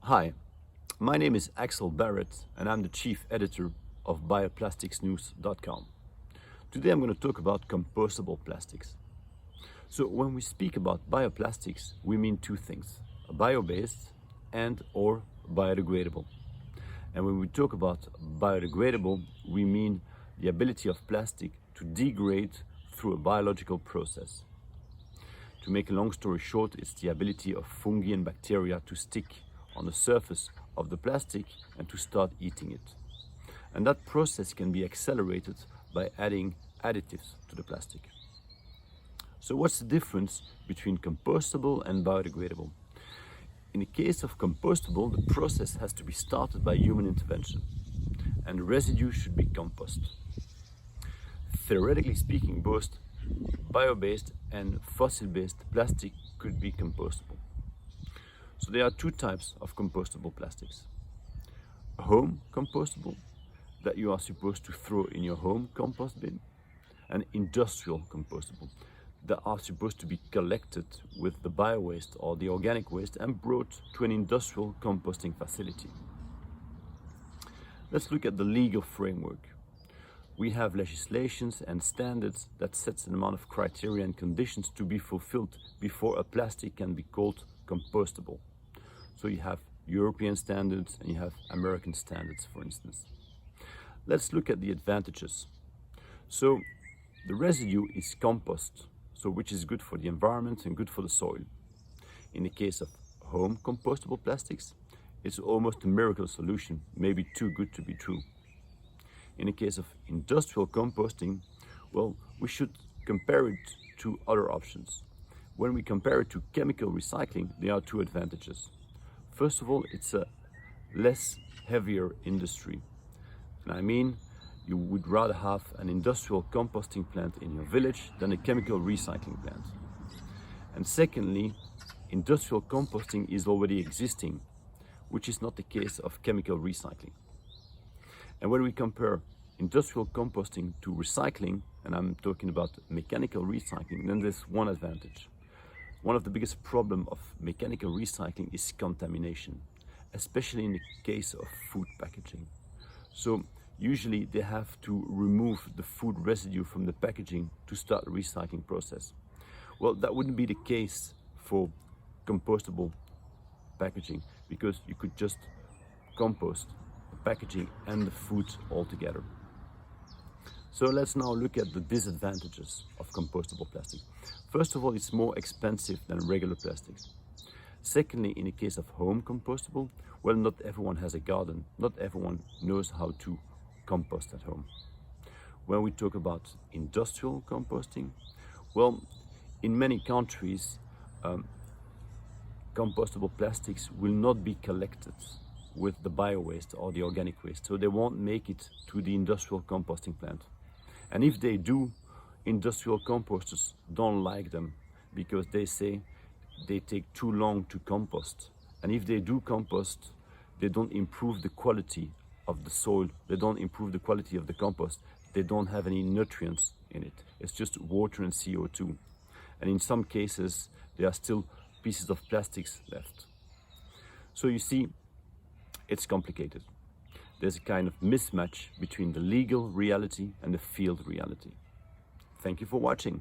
Hi, my name is Axel Barrett and I'm the chief editor of bioplasticsnews.com. Today I'm going to talk about compostable plastics. So when we speak about bioplastics, we mean two things: bio-based and or biodegradable. And when we talk about biodegradable, we mean the ability of plastic to degrade through a biological process. To make a long story short, it's the ability of fungi and bacteria to stick on the surface of the plastic and to start eating it. And that process can be accelerated by adding additives to the plastic. So what's the difference between compostable and biodegradable? In the case of compostable, the process has to be started by human intervention, and the residue should be compost. Theoretically speaking, both bio-based and fossil-based plastic could be compostable. So there are two types of compostable plastics: home compostable, that you are supposed to throw in your home compost bin, and industrial compostable, that are supposed to be collected with the bio-waste or the organic waste and brought to an industrial composting facility. Let's look at the legal framework. We have legislations and standards that sets an amount of criteria and conditions to be fulfilled before a plastic can be called compostable. So you have European standards and you have American standards, for instance. Let's look at the advantages. So the residue is compost, so which is good for the environment and good for the soil. In the case of home compostable plastics, it's almost a miracle solution, maybe too good to be true. In the case of industrial composting, well, we should compare it to other options. When we compare it to chemical recycling, there are two advantages. First of all, it's a less heavier industry. And I mean, you would rather have an industrial composting plant in your village than a chemical recycling plant. And secondly, industrial composting is already existing, which is not the case of chemical recycling. And when we compare industrial composting to recycling, and I'm talking about mechanical recycling, then there's one advantage. One of the biggest problems of mechanical recycling is contamination, especially in the case of food packaging. So usually they have to remove the food residue from the packaging to start the recycling process. Well, that wouldn't be the case for compostable packaging, because you could just compost the packaging and the food all together. So let's now look at the disadvantages of compostable plastic. First of all, it's more expensive than regular plastics. Secondly, in the case of home compostable, well, not everyone has a garden. Not everyone knows how to compost at home. When we talk about industrial composting, well, in many countries, compostable plastics will not be collected with the bio-waste or the organic waste, so they won't make it to the industrial composting plant. And if they do, industrial composters don't like them because they say they take too long to compost. And if they do compost, they don't improve the quality of the soil, they don't improve the quality of the compost, they don't have any nutrients in it. It's just water and CO2. And in some cases, there are still pieces of plastics left. So you see, it's complicated. There's a kind of mismatch between the legal reality and the field reality. Thank you for watching.